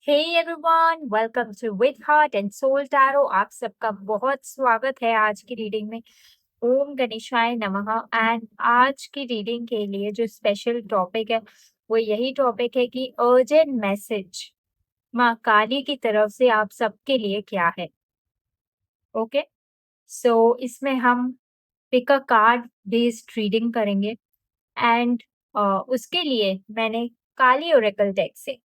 Hey everyone, welcome to with heart and soul tarot. आप सबका बहुत स्वागत है आज की रीडिंग में। ओम गणेशाय नमः। एंड आज की रीडिंग के लिए जो स्पेशल टॉपिक है वो यही टॉपिक है कि अर्जेंट मैसेज माँ काली की तरफ से आप सबके लिए क्या है। ओके, सो इसमें हम pick a card based reading करेंगे। एंड उसके लिए मैंने काली ओरेकल डेक से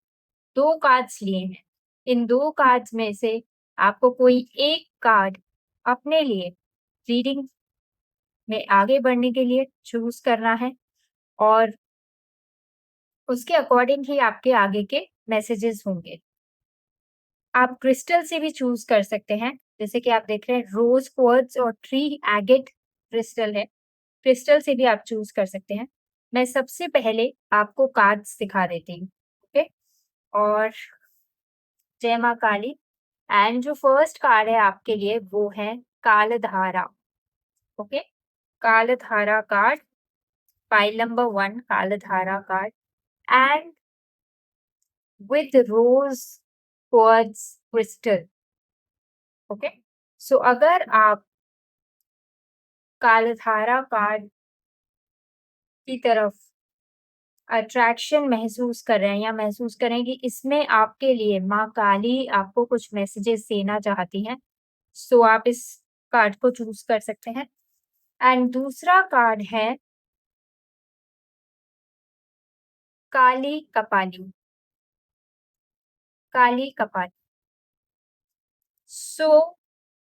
2 कार्ड्स लिए हैं। इन 2 कार्ड्स में से आपको कोई एक कार्ड अपने लिए रीडिंग में आगे बढ़ने के लिए चूज़ करना है और उसके अकॉर्डिंग ही आपके आगे के मैसेजेस होंगे। आप क्रिस्टल से भी चूज़ कर सकते हैं, जैसे कि आप देख रहे हैं रोज़ क्वार्ट्ज और ट्री एगेट क्रिस्टल है। क्रिस्टल से भी आप चूज़ कर सकते हैं। मैं सबसे पहले आपको कार्ड्स दिखा देती हूँ, ओके? और जय माँ काली। एंड जो फर्स्ट कार्ड है आपके लिए वो है Kaldhara. Okay, Kaldhara card, pile number 1 Kaldhara card and with rose quartz crystal. Okay, so अगर आप कालधारा कार्ड की तरफ अट्रैक्शन महसूस कर रहे हैं या महसूस करें कि इसमें आपके लिए माँ काली आपको कुछ मैसेजेस देना चाहती हैं, सो आप इस कार्ड को चूज कर सकते हैं। एंड दूसरा कार्ड है काली कपाली। काली कपाली, सो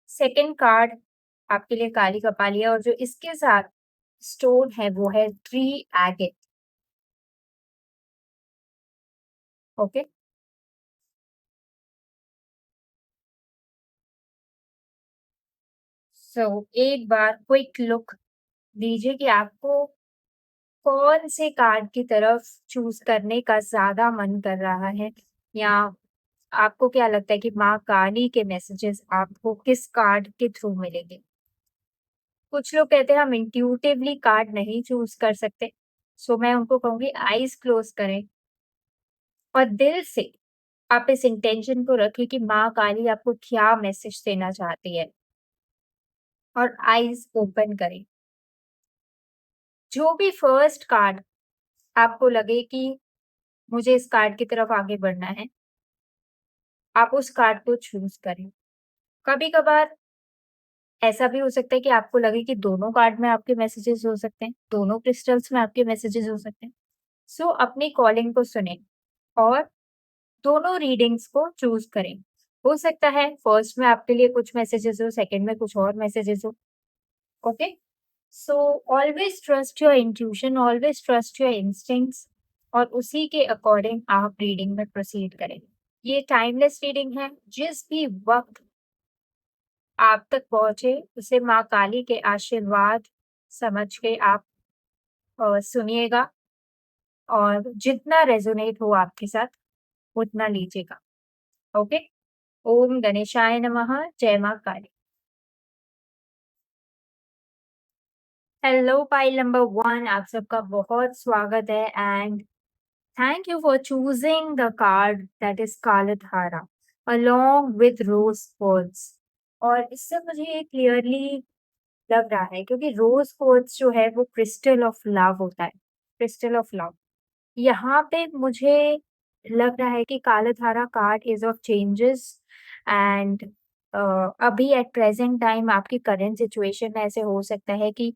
सेकंड कार्ड आपके लिए काली कपाली है और जो इसके साथ स्टोन है वो है ट्री एगेट। ओके, सो एक बार क्विक लुक दीजिए कि आपको कौन से कार्ड की तरफ चूज करने का ज्यादा मन कर रहा है, या आपको क्या लगता है कि माँ काली के मैसेजेस आपको किस कार्ड के थ्रू मिलेंगे। कुछ लोग कहते हैं हम इंट्यूटिवली कार्ड नहीं चूज कर सकते, सो मैं उनको कहूंगी आईज क्लोज करें और दिल से आप इस इंटेंशन को रखिए कि माँ काली आपको क्या मैसेज देना चाहती है और आईज ओपन करें। जो भी फर्स्ट कार्ड आपको लगे कि मुझे इस कार्ड की तरफ आगे बढ़ना है, आप उस कार्ड को चूज करें। कभी कभार ऐसा भी हो सकता है कि आपको लगे कि दोनों कार्ड में आपके मैसेजेस हो सकते हैं, दोनों क्रिस्टल्स में आपके मैसेजेस हो सकते हैं। सो अपनी कॉलिंग को सुने और दोनों रीडिंग्स को चूज करें। हो सकता है फर्स्ट में आपके लिए कुछ मैसेजेस हो, सेकंड में कुछ और मैसेजेस हो। Okay, so always trust your intuition, always trust your instincts और उसी के अकॉर्डिंग आप रीडिंग में प्रोसीड करें। ये टाइमलेस रीडिंग है, जिस भी वक्त आप तक पहुंचे उसे माँ काली के आशीर्वाद समझ के आप सुनिएगा और जितना रेजोनेट हो आपके साथ उतना लीजिएगा। ओके, ओम गणेशाय नमः। जय माँ काली। हेलो पाइल नंबर 1, आप सबका बहुत स्वागत है and thank you for choosing the card that is कालधारा along with rose quartz। और इससे मुझे ये क्लियरली लग रहा है क्योंकि रोज क्वार्ट्ज जो है वो क्रिस्टल ऑफ लव होता है, क्रिस्टल ऑफ लव। यहाँ पे मुझे लग रहा है कि Kaldhara card is of changes and अभी एट प्रेजेंट टाइम आपकी करंट सिचुएशन में ऐसे हो सकता है कि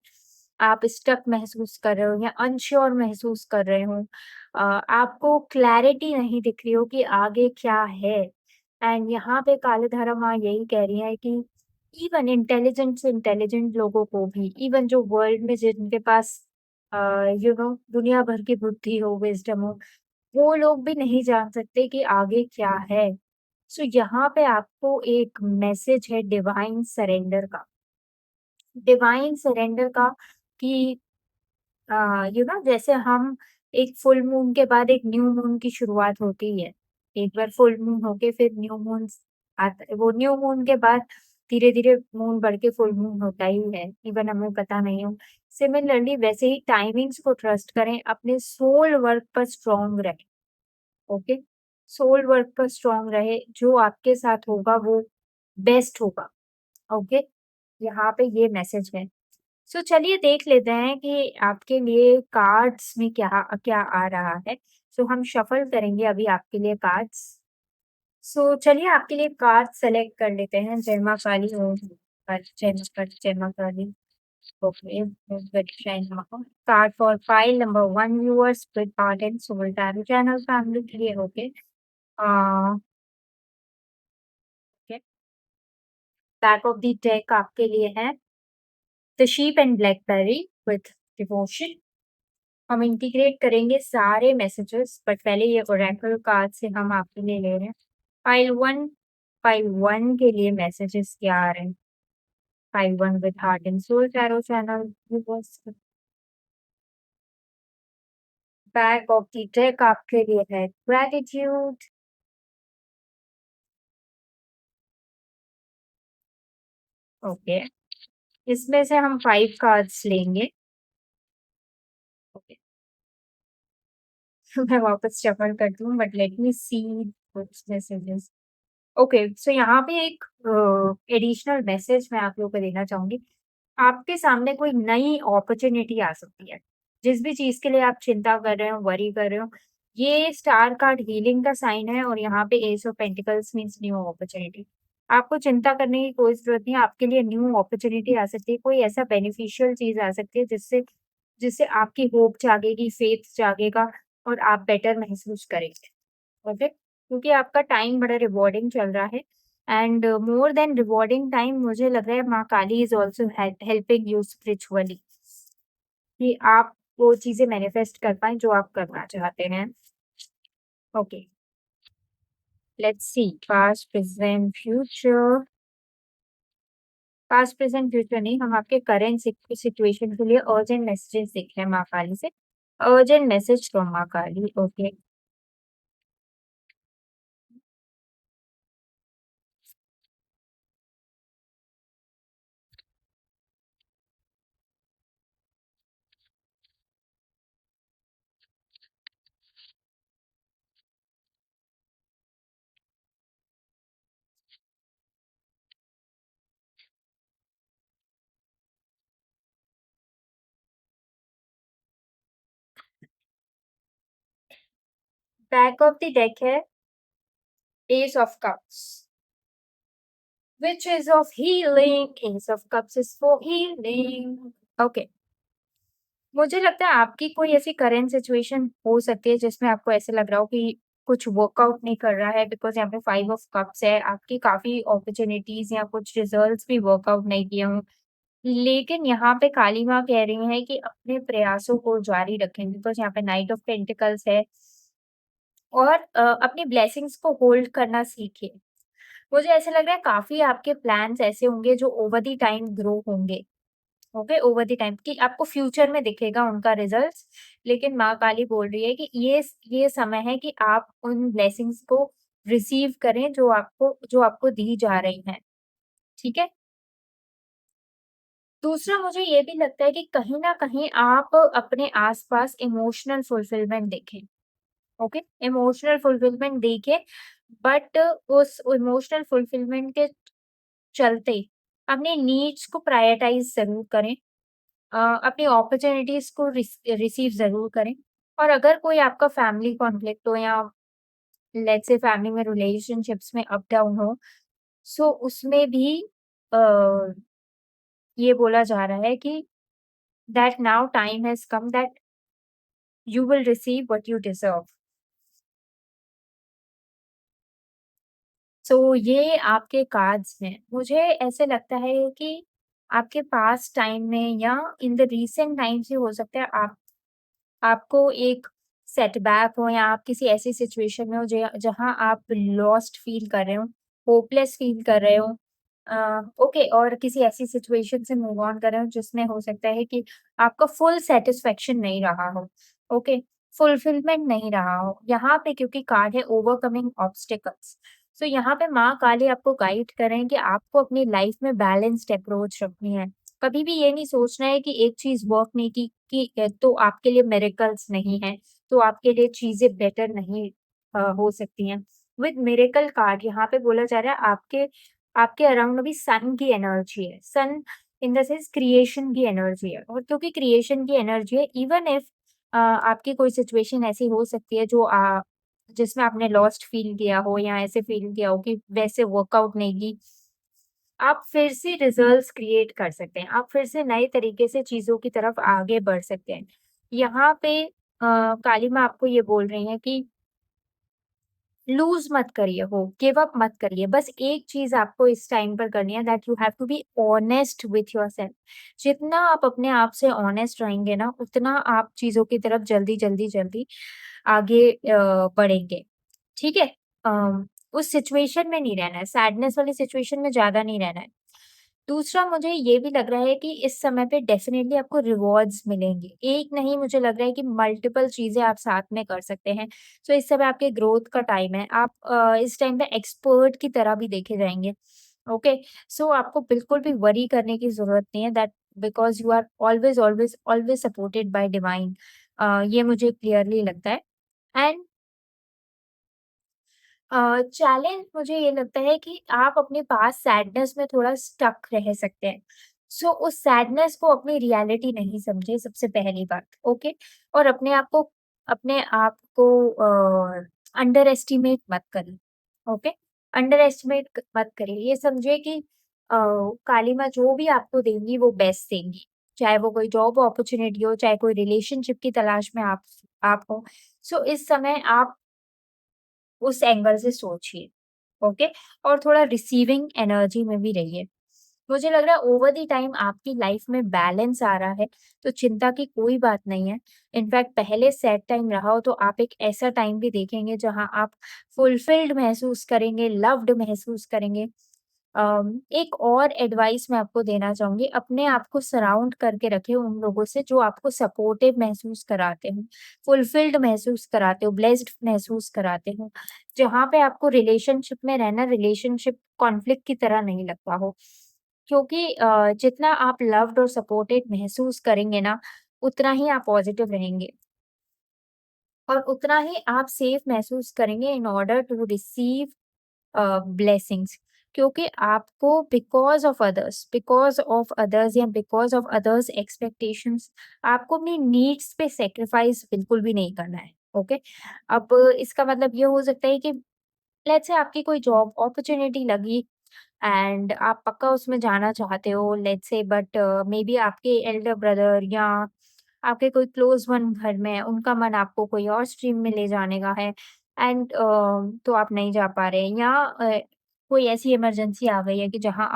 आप स्टक महसूस कर रहे हो या अनश्योर महसूस कर रहे हो। आपको क्लैरिटी नहीं दिख रही हो कि आगे क्या है। एंड यहाँ पे कालधारा माँ यही कह रही है कि इवन इंटेलिजेंट से इंटेलिजेंट लोगों को भी, इवन जो वर्ल्ड में जिनके पास दुनिया भर की बुद्धि हो, विजडम हो, वो लोग भी नहीं जान सकते कि आगे क्या है। सो यहाँ पे आपको एक मैसेज है डिवाइन सरेंडर का, डिवाइन सरेंडर का कि जैसे हम एक फुल मून के बाद एक न्यू मून की शुरुआत होती है। एक बार फुल मून होके फिर न्यू मून आता है, वो न्यू मून के बाद धीरे-धीरे मून बढ़ के फुल मून होता ही है, इवन हमें पता नहीं हो। सिमिलरली वैसे ही टाइमिंग्स को ट्रस्ट करें, अपने सोल वर्क पर स्ट्रांग रहें। ओके? सोल वर्क पर स्ट्रॉन्ग रहे, जो आपके साथ होगा वो बेस्ट होगा, ओके? यहाँ पे ये मैसेज है। सो चलिए देख लेते हैं कि आपके लिए कार्ड्स में क्या क्या आ रहा है। सो हम शफल करेंगे अभी आपके लिए कार्ड्स। सो चलिए आपके लिए कार्ड सेलेक्ट कर लेते हैं। जय माँ काली ओम जय माँ काली। Okay, good friend. Card for file number one viewers with heart and soul tarot channel family के लिए okay. Okay. Back of the deck आपके लिए है The Sheep and Blackberry with Devotion. हम इंटीग्रेट करेंगे सारे मैसेजेस बट पहले ये ओरेकल कार्ड से हम आपके लिए ले रहे हैं। फाइल वन के लिए मैसेजेस क्या आ रहे हैं? File one with heart and soul tarot channel viewers. Back of the deck आपके लिए है ग्रेटिट्यूड। ओके, इसमें से हम 5 कार्ड्स लेंगे। ओके, मैं वापस शफल करती हूँ बट लेट मी सी कुछ मैसेजेस। ओके, सो यहाँ पे एक एडिशनल मैसेज मैं आप लोगों को देना चाहूँगी। आपके सामने कोई नई अपॉर्च्युनिटी आ सकती है। जिस भी चीज़ के लिए आप चिंता कर रहे हो, वरी कर रहे हो, ये स्टार कार्ड हीलिंग का साइन है और यहाँ पे S of pentacles means new opportunity. आपको चिंता करने की कोई ज़रूरत नहीं है, आपके लिए न्यू अपॉर्च्युनिटी आ सकती है, कोई ऐसा बेनिफिशियल चीज़ आ सकती है जिससे जिससे आपकी होप जागेगी, फेथ जागेगा और आप बेटर महसूस करेंगे। ओके? क्योंकि आपका टाइम बड़ा रिवॉर्डिंग चल रहा है and more than rewarding time मुझे लग रहा है माँ Kali is also helping you spiritually कि आप वो चीज़ें मैनिफेस्ट कर पाएँ जो आप करना चाहते हैं। Okay, let's see past, present, future. Past, present, future नहीं, हम आपके करंट सिचुएशन के लिए अर्जेंट मैसेजेस देख रहे हैं माँ काली से। अर्जेंट मैसेज फ्रॉम माँ Kali, okay. Back of the deck है ace of cups which is of healing, ace of cups is for healing. Okay, मुझे लगता है आपकी कोई ऐसी करंट सिचुएशन हो सकती है जिसमें आपको ऐसे लग रहा हो कि कुछ वर्कआउट नहीं कर रहा है बिकॉज़ यहाँ पे 5 ऑफ कप्स है, आपकी काफ़ी अपॉर्च्युनिटीज़ या कुछ रिजल्ट्स भी वर्कआउट नहीं किए हों। लेकिन यहाँ पे काली माँ कह रही हैं कि अपने प्रयासों को जारी रखें बिकॉज़ यहाँ पे नाइट ऑफ पेंटिकल्स है और अपनी ब्लेसिंग्स को होल्ड करना सीखें। मुझे ऐसा लग रहा है काफ़ी आपके प्लान्स ऐसे होंगे जो ओवर द टाइम ग्रो होंगे। ओके, ओवर द टाइम कि आपको फ्यूचर में दिखेगा उनका रिजल्ट्स। लेकिन माँ काली बोल रही है कि ये समय है कि आप उन ब्लेसिंग्स को रिसीव करें जो आपको दी जा रही हैं, ठीक है? दूसरा मुझे ये भी लगता है कि कहीं न कहीं आप अपने आस-पास इमोशनल फुलफिलमेंट देखें, ओके? इमोशनल फुलफिलमेंट देखें बट उस इमोशनल फुलफिलमेंट के चलते अपने नीड्स को प्रायोरिटाइज़ ज़रूर करें। अपनी अपॉर्च्युनिटीज़ को रिसीव ज़रूर करें और अगर कोई आपका फैमिली कॉन्फ्लिक्ट हो या लेट्स से फैमिली में रिलेशनशिप्स में अप डाउन हो, सो उसमें भी अ, ये बोला जा रहा है कि that now time has come that you will receive what you deserve. So ये आपके कार्ड्स हैं। मुझे ऐसे लगता है कि आपके पास्ट टाइम में या इन द रीसेंट टाइम्स ही हो सकता है आपको एक सेटबैक हो या आप किसी ऐसी सिचुएशन में हो जहाँ आप लॉस्ट फील कर रहे हो, होपलेस फील कर रहे हो। ओके और किसी ऐसी सिचुएशन से मूव ऑन कर रहे हो जिसमें हो सकता है कि आपका फुल सैटिस्फैक्शन नहीं रहा हो, ओके, फुलफिलमेंट नहीं रहा हो। यहाँ पे क्योंकि कार्ड है ओवरकमिंग ऑब्स्टिकल्स, सो यहाँ पे माँ काली आपको गाइड कर रहे हैं कि आपको अपनी लाइफ में बैलेंस्ड अप्रोच रखनी है। कभी भी ये नहीं सोचना है कि एक चीज़ वर्क नहीं की कि तो आपके लिए मिरेकल्स नहीं है, तो आपके लिए चीज़ें बेटर नहीं हो सकती हैं। विद मिरेकल कार्ड यहाँ पे बोला जा रहा है आपके आपके अराउंड अभी सन की एनर्जी है। सन इन द सेंस क्रिएशन की एनर्जी है, और क्योंकि क्रिएशन की एनर्जी है, इवन इफ आपकी कोई सिचुएशन ऐसी हो सकती है जो जिसमें आपने लॉस्ट फील किया हो या ऐसे फील किया हो कि वैसे वर्कआउट नहीं की, आप फिर से रिजल्ट्स क्रिएट कर सकते हैं। आप फिर से नए तरीके से चीज़ों की तरफ आगे बढ़ सकते हैं। यहाँ पे काली माँ आपको ये बोल रही हैं कि लूज़ मत करिए हो, गिव अप मत करिए। बस एक चीज़ आपको इस टाइम पर करनी है, that you have to be honest with yourself. जितना आप अपने आप से ऑनेस्ट रहेंगे ना, उतना आप चीज़ों की तरफ जल्दी आगे बढ़ेंगे। ठीक है? उस सिचुएशन में नहीं रहना है, सैडनेस वाली सिचुएशन में ज़्यादा नहीं रहना है। दूसरा मुझे ये भी लग रहा है कि इस समय पे डेफ़िनेटली आपको रिवॉर्ड्स मिलेंगे। एक नहीं, मुझे लग रहा है कि मल्टीपल चीज़ें आप साथ में कर सकते हैं। सो इस समय आपके ग्रोथ का टाइम है। आप इस टाइम पे एक्सपर्ट की तरह भी देखे जाएँगे। ओके? सो आपको बिल्कुल भी वरी करने की ज़रूरत नहीं है, that because you are always supported by divine. ये मुझे क्लियरली लगता है। एंड चैलेंज मुझे ये लगता है कि आप अपने पास सैडनेस में थोड़ा स्टक रह सकते हैं। सो उस सैडनेस को अपनी रियलिटी नहीं समझिए, सबसे पहली बात, ओके? और अपने आप को अंडर एस्टिमेट मत करिए, ओके? अंडर एस्टिमेट मत करिए। ये समझिए कि काली माँ जो भी आपको देंगी वो बेस्ट देंगी। चाहे वो कोई जॉब अपॉर्च्युनिटी हो, चाहे कोई रिलेशनशिप की तलाश में आप हो। सो इस समय आप उस एंगल से सोचिए, ओके? और थोड़ा रिसीविंग एनर्जी में भी रहिए। मुझे लग रहा है ओवर द टाइम आपकी लाइफ में बैलेंस आ रहा है, तो चिंता की कोई बात नहीं है। इनफैक्ट पहले सैड टाइम रहा हो तो आप एक ऐसा टाइम भी देखेंगे जहाँ आप फुलफिल्ड महसूस करेंगे, लव्ड महसूस करेंगे। एक और एडवाइस मैं आपको देना चाहूँगी, अपने आप को सराउंड करके रखें उन लोगों से जो आपको सपोर्टिव महसूस कराते हों, फुलफिल्ड महसूस कराते हो, ब्लेस्ड महसूस कराते हों। जहाँ पे आपको रिलेशनशिप में रहना रिलेशनशिप कॉन्फ्लिक्ट की तरह नहीं लगता हो। क्योंकि जितना आप लव्ड और सपोर्टेड महसूस करेंगे ना, उतना ही आप पॉजिटिव रहेंगे और उतना ही आप सेफ महसूस करेंगे in order to receive blessings, क्योंकि आपको बिकॉज़ ऑफ अदर्स या बिकॉज़ ऑफ अदर्स एक्सपेक्टेशंस आपको अपनी नीड्स पे सैक्रिफाइस बिल्कुल भी नहीं करना है, ओके? अब इसका मतलब ये हो सकता है कि लेट्स से आपकी कोई जॉब अपॉर्च्युनिटी लगी एंड आप पक्का उसमें जाना चाहते हो, let's say, but may be आपके एल्डर ब्रदर या आपके कोई क्लोज वन घर में है, उनका मन आपको कोई और स्ट्रीम में ले जाने का है एंड तो आप नहीं जा पा रहे हैं, या कोई ऐसी इमरजेंसी आ गई है कि जहाँ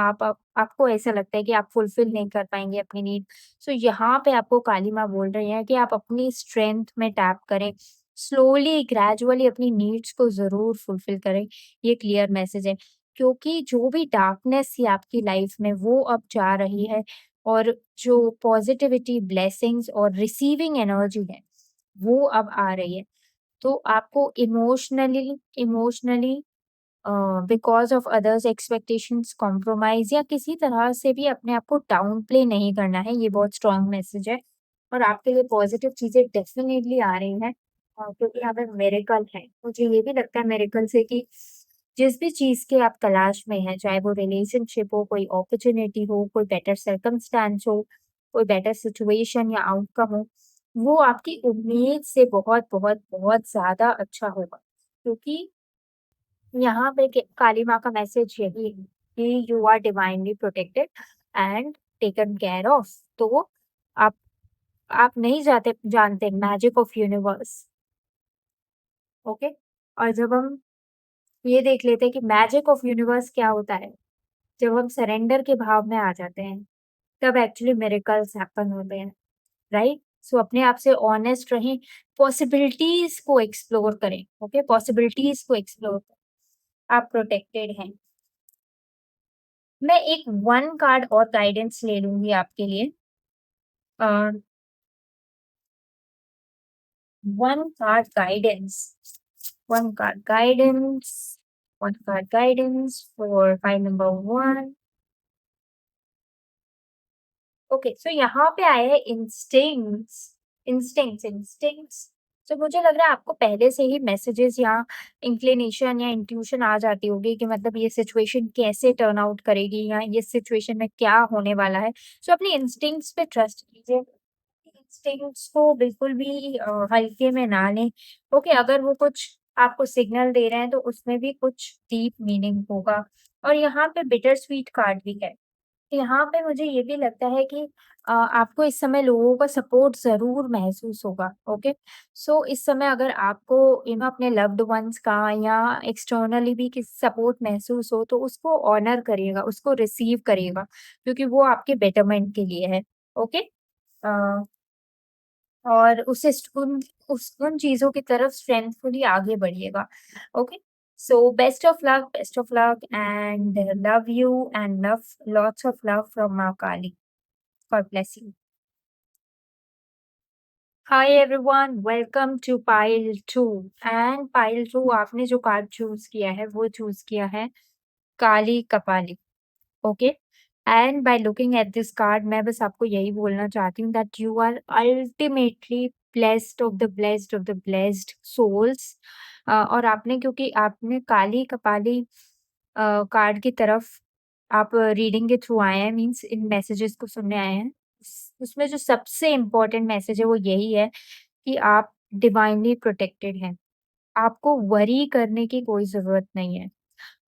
आपको ऐसा लगता है कि आप फुलफिल नहीं कर पाएंगे अपनी नीड। सो यहाँ पे आपको काली माँ बोल रही है कि आप अपनी स्ट्रेंथ में टैप करें, स्लोली ग्रेजुअली अपनी नीड्स को ज़रूर फुलफिल करें। ये क्लियर मैसेज है, क्योंकि जो भी डार्कनेस थी आपकी लाइफ में वो अब जा रही है, और जो पॉजिटिविटी, ब्लेसिंग्स और रिसीविंग एनर्जी है, वो अब आ रही है। तो आपको emotionally because of others expectations compromise या किसी तरह से भी अपने आप को डाउन प्ले नहीं करना है, ये बहुत स्ट्रॉन्ग मैसेज है। और आपके लिए पॉज़िटिव चीज़ें डेफ़िनेटली आ रही हैं, क्योंकि यहाँ पे मिरेकल है। मुझे ये भी लगता है मिरेकल से कि जिस भी चीज़ की आप तलाश में हैं, चाहे वो रिलेशनशिप हो, कोई अपॉर्च्युनिटी हो, कोई बेटर सर्कमस्टेंस हो, कोई बेटर सिचुएशन या आउटकम हो, वो आपकी उम्मीद से बहुत ज़्यादा अच्छा होगा। क्योंकि यहाँ पे के काली माँ का मैसेज यही है कि you are divinely protected and taken care of. तो आप आप नहीं जानते मैजिक ऑफ यूनिवर्स, ओके? और जब हम ये देख लेते हैं कि मैजिक ऑफ यूनिवर्स क्या होता है, जब हम सरेंडर के भाव में आ जाते हैं, तब एक्चुअली मिरेकल्स हैपन होते हैं, राइट? सो अपने आप से ऑनेस्ट रहें, पॉसिबिलिटीज़ को एक्सप्लोर करें, ओके? पॉसिबिलिटीज़ को एक्सप्लोर करें, आप प्रोटेक्टेड हैं। मैं एक 1 कार्ड और गाइडेंस ले लूँगी आपके लिए। Uh, 1 card guidance 1 card guidance 1 card guidance for file number 1। Okay, so यहाँ पे आया है इंस्टिंक्ट्स। इंस्टिंक्ट्स। तो मुझे लग रहा है आपको पहले से ही मैसेजेस या इंक्लिनेशन या इंट्यूशन आ जाती होगी कि मतलब ये सिचुएशन कैसे टर्न आउट करेगी या ये सिचुएशन में क्या होने वाला है। सो अपनी इंस्टिंक्ट्स पे ट्रस्ट कीजिए। इंस्टिंक्ट्स को बिल्कुल भी हल्के में ना लें। ओके, अगर वो कुछ आपको सिग्नल दे रहे हैं तो उसमें भी कुछ डीप मीनिंग होगा। और यहाँ पे बिटर स्वीट कार्ड भी है। यहाँ पे मुझे ये भी लगता है कि आपको इस समय लोगों का सपोर्ट ज़रूर महसूस होगा, ओके? सो इस समय अगर आपको अपने लव्ड वन्स का या एक्सटर्नली भी किसी सपोर्ट महसूस हो, तो उसको ऑनर करिएगा, उसको रिसीव करिएगा, क्योंकि वो आपके बेटरमेंट के लिए है, ओके? अ, और उसे उन चीज़ों की तरफ स्ट्रेंथफुली आगे बढ़िएगा, okay? So best of luck and love you and love lots of love from माँ Kali. God bless you. Hi everyone, welcome to pile 2 and pile 2 आपने जो कार्ड चूज किया है वो चूज किया है Kali Kapali, okay? And by looking at this card मैं बस आपको यही बोलना चाहती हूँ that you are ultimately blessed of the blessed souls. और आपने क्योंकि आपने काली कपाली कार्ड की तरफ आप रीडिंग के थ्रू आए हैं, मीन्स इन मैसेजेस को सुनने आए हैं। उसमें जो सबसे इम्पोर्टेंट मैसेज है वो यही है कि आप डिवाइनली प्रोटेक्टेड हैं। आपको वरी करने की कोई ज़रूरत नहीं है।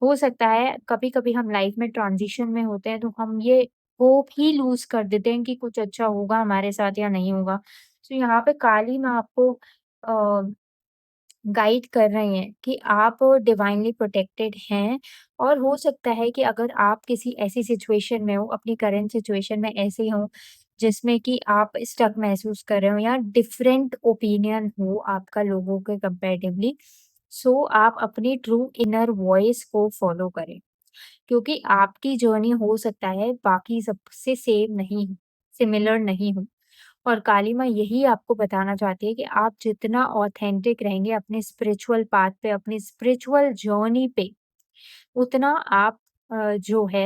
हो सकता है कभी-कभी हम लाइफ में ट्रांज़िशन में होते हैं तो हम ये होप ही लूज़ कर देते हैं कि कुछ अच्छा होगा हमारे साथ या नहीं होगा। तो यहाँ पे काली माँ आपको अ, गाइड कर रहे हैं कि आप डिवाइनली प्रोटेक्टेड हैं। और हो सकता है कि अगर आप किसी ऐसी सिचुएशन में हो, अपनी करंट सिचुएशन में ऐसे हो, जिसमें कि आप स्टक महसूस कर रहे हो या डिफरेंट ओपिनियन हो आपका लोगों के कंपैरेटिवली, सो आप अपनी ट्रू इनर वॉइस को फॉलो करें। क्योंकि आपकी जर्नी हो सकता है बाकी सबसे सेम नहीं हो, सिमिलर नहीं हो। और काली माँ यही आपको बताना चाहती है कि आप जितना ऑथेंटिक रहेंगे अपने स्पिरिचुअल पाथ पे, अपनी स्पिरिचुअल जर्नी पे, उतना आप जो है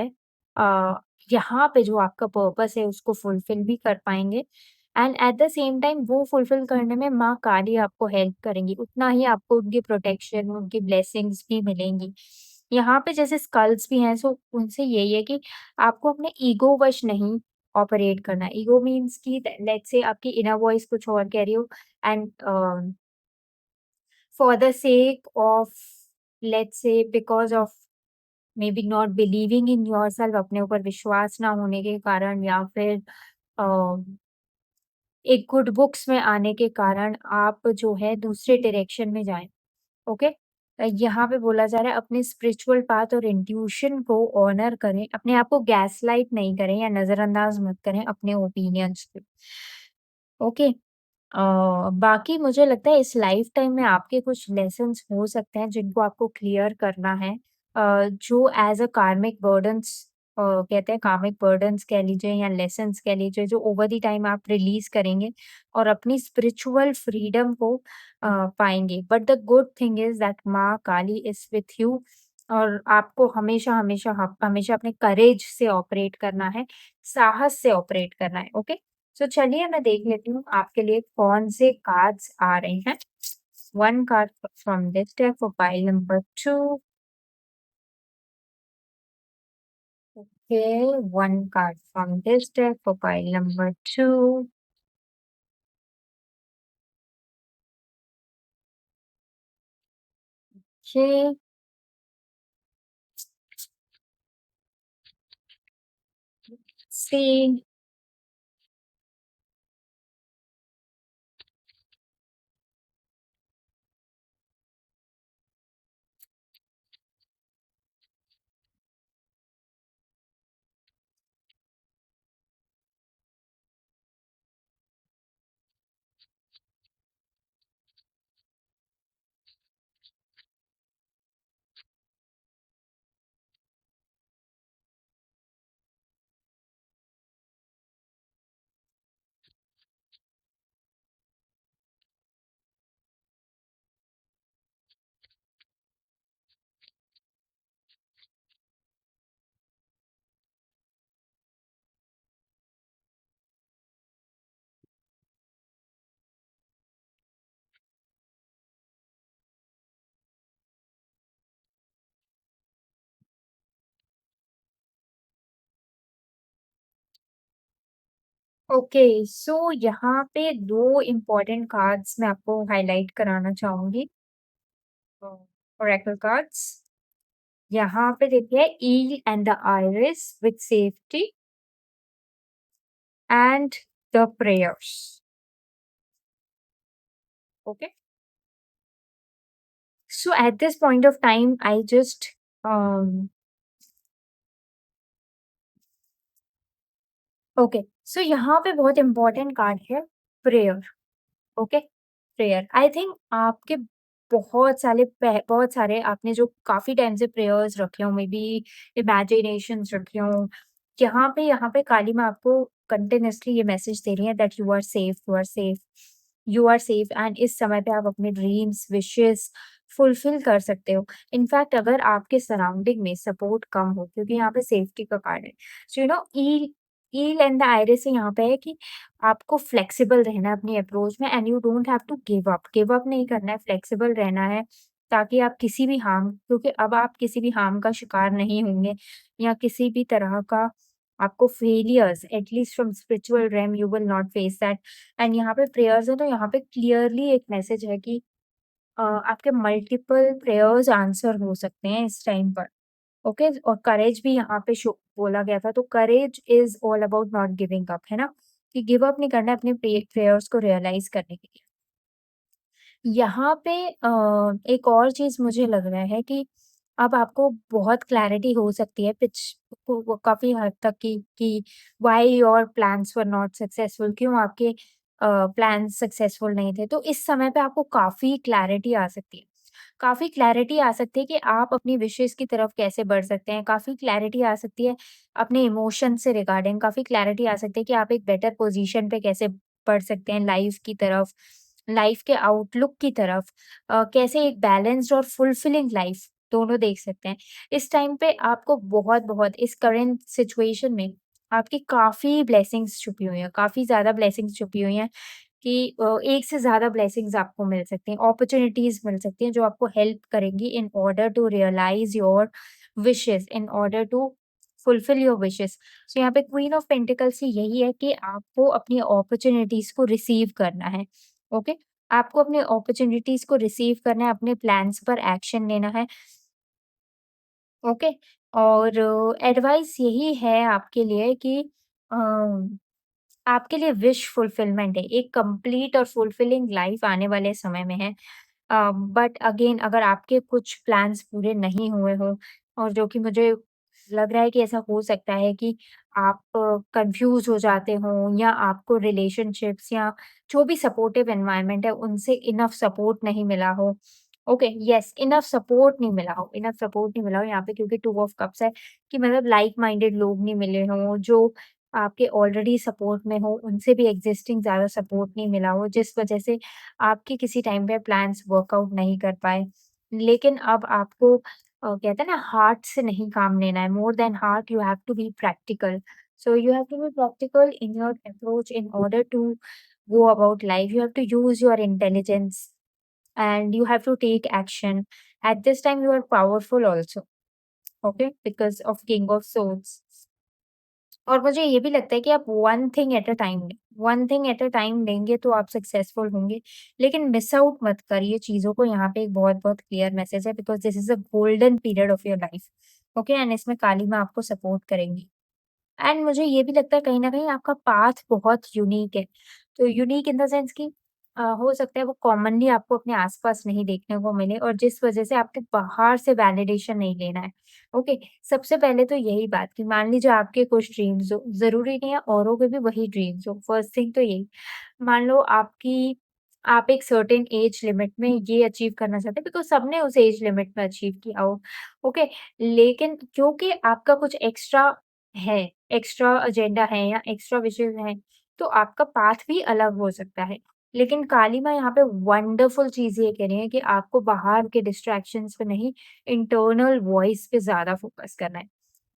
अ, यहाँ पे जो आपका पर्पस है उसको फुलफिल भी कर पाएँगे। And at the same time वो फुलफिल करने में माँ काली आपको हेल्प करेंगी, उतना ही आपको उनकी प्रोटेक्शन, उनकी ब्लेसिंग्स भी मिलेंगी। यहाँ पे जैसे स्कल्स भी हैं, सो उनसे यही है कि आपको अपने ईगो वश नहीं ऑपरेट करना है। ईगो मीन्स कि लेट्स से आपकी इनर वॉइस कुछ और कह रही हो and for the sake of, let's say because of may be not believing in yourself, अपने ऊपर विश्वास ना होने के कारण या फिर अ, एक गुड बुक्स में आने के कारण आप जो है दूसरे डायरेक्शन में जाएँ, ओके? यहाँ पे बोला जा रहा है अपने स्पिरिचुअल पाथ और इंट्यूशन को ऑनर करें, अपने आप को गैसलाइट नहीं करें या नज़रअंदाज मत करें अपने ओपिनियंस पे, ओके? अ, बाकी मुझे लगता है इस लाइफ टाइम में आपके कुछ लेसन्स हो सकते हैं जिनको आपको क्लियर करना है, जो एज़ अ कार्मिक बर्डन्स कहते हैं, कार्मिक बर्डन्स कह लीजिए या लेसन्स कह लीजिए, जो ओवर द टाइम आप रिलीज़ करेंगे और अपनी स्पिरिचुअल फ्रीडम को पाएँगे। But the good thing is that माँ काली इज़ विथ यू और आपको हमेशा अपने करेज से ऑपरेट करना है, साहस से ऑपरेट करना है, ओके? तो चलिए मैं देख लेती हूँ आपके लिए कौन से कार्ड्स आ रहे हैं। 1 card from this deck for pile number 2. Okay, 1 card from this deck for pile number 2. Okay, see. Okay, so यहाँ पे 2 इम्पोर्टेंट कार्ड्स मैं आपको हाइलाइट कराना चाहूँगी, ओरेकल कार्ड्स। यहाँ पे देखिए eel and the iris with safety and the prayers. Okay, so at this point of time I just okay, so यहाँ पे बहुत इम्पोर्टेंट कार्ड है prayer. Okay, prayer I think आपके बहुत सारे आपने जो काफी टाइम से प्रेयर्स रखे हो, मे बी इमेजिनेशंस रखे हो, यहाँ पे काली माँ आपको कंटिन्यूअसली ये मैसेज दे रही है that you are safe, you are safe, you are safe and इस समय पे आप अपने ड्रीम्स विशेस फुलफिल कर सकते हो। इनफैक्ट अगर आपके सराउंडिंग में सपोर्ट कम हो, क्योंकि यहाँ पे सेफ्टी का कार्ड है, so you know eel eel and the iris यहाँ पे है कि आपको फ्लेक्सिबल रहना है अपनी अप्रोच में and you don't have to give up नहीं करना है, फ्लेक्सिबल रहना है ताकि आप किसी भी हार्म, क्योंकि अब आप किसी भी हार्म का शिकार नहीं होंगे या किसी भी तरह का आपको failures at least from spiritual realm you will not face that. And यहाँ पे प्रेयर्स है तो यहाँ पे क्लियरली एक मैसेज है कि आपके मल्टीपल प्रेयर्स आंसर हो सकते हैं इस टाइम पर। ओके, और करेज भी यहाँ पे शो बोला गया था, तो courage is all about not giving up, है ना? कि गिव अप नहीं करना है अपने प्रेयर्स को रियलाइज करने के लिए। यहाँ पे एक और चीज मुझे लग रहा है कि अब आपको बहुत क्लैरिटी हो सकती है पिच को काफी हद तक कि why your plans were not successful, क्यों आपके प्लान सक्सेसफुल नहीं थे, तो इस समय पे आपको काफी क्लैरिटी आ सकती है। काफ़ी क्लैरिटी आ सकती है कि आप अपनी विशेज़ की तरफ कैसे बढ़ सकते हैं, काफ़ी क्लैरिटी आ सकती है अपने इमोशन से रिगार्डिंग, काफ़ी क्लैरिटी आ सकती है कि आप एक बेटर पोज़ीशन पे कैसे बढ़ सकते हैं लाइफ़ की तरफ, लाइफ़ के आउटलुक की तरफ, कैसे एक बैलेंस्ड और फुलफिलिंग लाइफ़ दोनों देख सकते हैं। इस टाइम पे आपको बहुत-बहुत इस करंट सिचुएशन में आपकी काफ़ी ब्लेसिंग्स छुपी हुई हैं, काफ़ी ज़्यादा ब्लेसिंग्स छुपी हुई हैं कि एक से ज़्यादा ब्लेसिंग्स आपको मिल सकती हैं, अपॉर्च्युनिटीज़ मिल सकती हैं जो आपको हेल्प करेंगी in order to realise your wishes, in order to fulfil your wishes. So यहाँ पे क्वीन ऑफ पेंटिकल्स यही है कि आपको अपनी अपॉर्च्युनिटीज़ को रिसीव करना है, ओके? आपको अपने अपॉर्च्युनिटीज़ को रिसीव करना है, अपने प्लान्स पर एक्शन लेना है, ओके? और एडवाइस यही है आपके लिए कि अ आपके लिए विश फुलफिलमेंट है, एक कंप्लीट और फुलफिलिंग लाइफ आने वाले समय में है। बट अगेन अगर आपके कुछ प्लान्स पूरे नहीं हुए हों और जो कि मुझे लग रहा है कि ऐसा हो सकता है कि आप कन्फ्यूज़ हो जाते हों या आपको रिलेशनशिप्स या जो भी सपोर्टिव एनवायरनमेंट है, उनसे इनफ सपोर्ट नहीं मिला हो। ओके, येस, इनफ सपोर्ट नहीं मिला हो, इनफ सपोर्ट नहीं मिला हो यहाँ पे, क्योंकि टू ऑफ कप्स है कि मतलब लाइक माइंडेड लोग नहीं मिले हों, जो आपके ऑलरेडी सपोर्ट में हो, उनसे भी एक्जिस्टिंग ज़्यादा सपोर्ट नहीं मिला हो, जिस वजह से आपके किसी टाइम पे प्लान्स वर्कआउट नहीं कर पाए। लेकिन अब आपको कहते हैं ना हार्ट से नहीं काम लेना है, more than heart you have to be practical. So you have to be practical in your approach in order to go about life, you have to use your intelligence and you have to take action. At this time you are powerful also, okay, because of king of swords। और मुझे ये भी लगता है कि आप one thing at a time लें, one thing at a time लेंगे तो आप सक्सेसफुल होंगे, लेकिन मिस आउट मत करिए चीज़ों को। यहाँ पे एक बहुत-बहुत क्लियर मैसेज है because this is a golden period of your life, okay, and इसमें काली माँ आपको सपोर्ट करेंगी। एंड मुझे ये भी लगता है कहीं न कहीं आपका पाथ बहुत यूनिक है। तो यूनिक इन द सेंस कि हो सकता है वो कॉमनली आपको अपने आस-पास नहीं देखने को मिले और जिस वज़ह से आपको बाहर से वैलिडेशन नहीं लेना है। ओके, सबसे पहले तो यही बात कि मान लीजिए आपके कुछ ड्रीम्स हो, ज़रूरी नहीं है औरों के भी वही ड्रीम्स हो। फर्स्ट थिंग तो यही, मान लो आप एक सर्टेन एज लिमिट में ये अचीव करना चाहते हैं बिकॉज़ सबने उस एज लिमिट में अचीव किया हो, ओके। लेकिन क्योंकि आपका कुछ एक्स्ट्रा है, एक्स्ट्रा एजेंडा है या एक्स्ट्रा विशेज़ हैं, तो आपका पाथ भी अलग हो सकता है। लेकिन काली माँ यहाँ पे वंडरफुल चीज़ ये कह रही हैं कि आपको बाहर के डिस्ट्रैक्शंस पे नहीं, इंटरनल वॉइस पे ज़्यादा फ़ोकस करना है।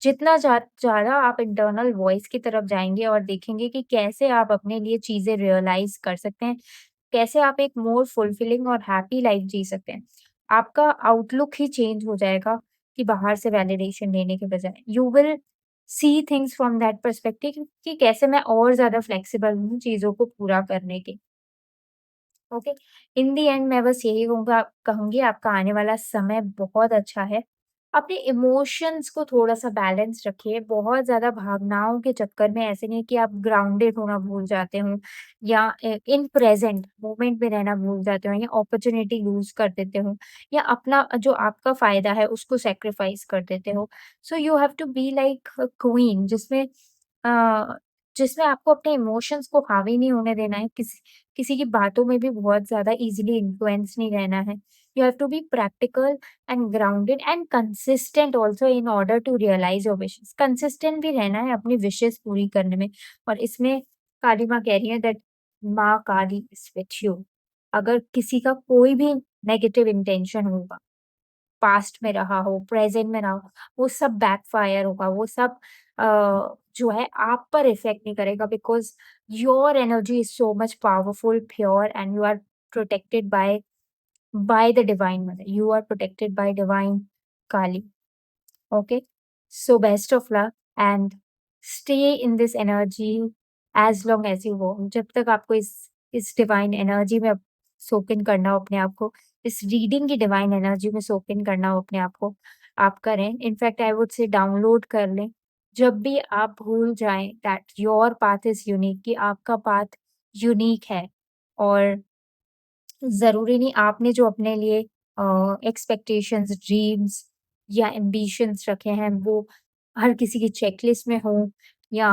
जितना ज़्यादा आप इंटरनल वॉइस की तरफ जाएँगे और देखेंगे कि कैसे आप अपने लिए चीज़ें रियलाइज़ कर सकते हैं, कैसे आप एक मोर फुलफिलिंग और हैप्पी लाइफ़ जी सकते हैं। आपका आउटलुक ही चेंज हो जाएगा कि बाहर से वैलिडेशन लेने के बजाय। You will see things from that perspective कि कैसे मैं और ज़्यादा फ्लेक्सिबल हूँ चीज़ों को पूरा करने के। ओके, इन द एंड मैं बस यही कहूँगी आपका आने वाला समय बहुत अच्छा है। अपने इमोशंस को थोड़ा-सा बैलेंस रखिए, बहुत ज़्यादा भावनाओं के चक्कर में ऐसे नहीं कि आप ग्राउंडेड होना भूल जाते हो या इन प्रेज़ेंट मोमेंट में रहना भूल जाते हो या अपॉर्च्युनिटी लूज़ कर देते हो या अपना जो आपका फ़ायदा है उसको सैक्रिफ़ाइस कर देते हो। So you have to be like a queen uh, जिसमें आपको अपने इमोशंस को हावी नहीं होने देना है, किसी की बातों में भी बहुत ज़्यादा ईज़िली इन्फ्लुएंस नहीं रहना है। You have to be practical and grounded and consistent also in order to realize your wishes. Consistent भी रहना है अपनी विशेज़ पूरी करने में और इसमें काली माँ कह रही हैं दैट माँ काली इज़ विथ यू। अगर किसी का कोई भी नेगेटिव इंटेंशन होगा, पास्ट में रहा हो, प्रेज़ेंट में रहा हो, वो सब बैकफ़ायर होगा, वो सब अ, जो है आप पर इफ़ेक्ट नहीं करेगा because your energy is so much powerful, pure and you are protected by the Divine Mother. You are protected by Divine Kali. Okay? So, best of luck and stay in this energy as long as you want. जब तक आपको इस divine energy में सोक इन करना हो अपने आप को, इस रीडिंग की डिवाइन एनर्जी में सोक इन करना हो अपने आप को, आप करें। In fact I would say download कर लें। जब भी आप भूल जाएँ that your path is unique कि आपका पाथ यूनिक है और ज़रूरी नहीं आपने जो अपने लिए एक्सपेक्टेशंस, ड्रीम्स या एम्बिशंस रखे हैं वो हर किसी की चेकलिस्ट में हो या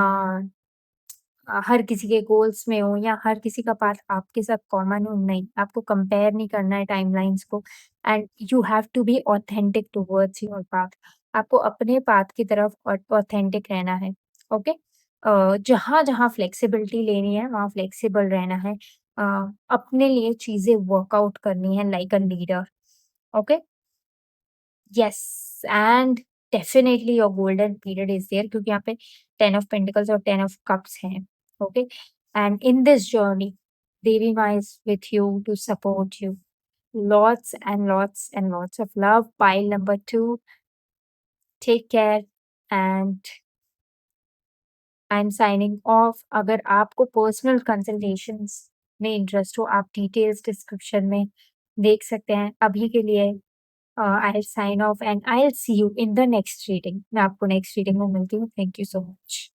हर किसी के गोल्स में हो या हर किसी का पाथ आपके साथ कॉमन हो, नहीं, आपको कंपेयर नहीं करना है टाइमलाइन्स को and you have to be authentic towards your path. आपको अपने पाथ की तरफ ऑथेंटिक रहना है, ओके? जहाँ-जहाँ फ्लेक्सिबिलिटी लेनी है, वहाँ फ्लेक्सिबल रहना है। अ, अपने लिए चीज़ें वर्कआउट करनी है like a leader, okay? Yes and definitely your golden period is there क्योंकि यहाँ पे 10 ऑफ पेंटिकल्स और 10 ऑफ कप्स हैं, okay? And in this journey, Devi माँ is with you to support you. Lots and lots and lots of love. Pile number 2, take care and I am signing off. अगर आपको personal consultations में interest हो, आप details description में देख सकते हैं। अभी के लिए I will sign off and I will see you in the next reading. मैं आपको नेक्स्ट रीडिंग में मिलती हूँ। Thank you so much.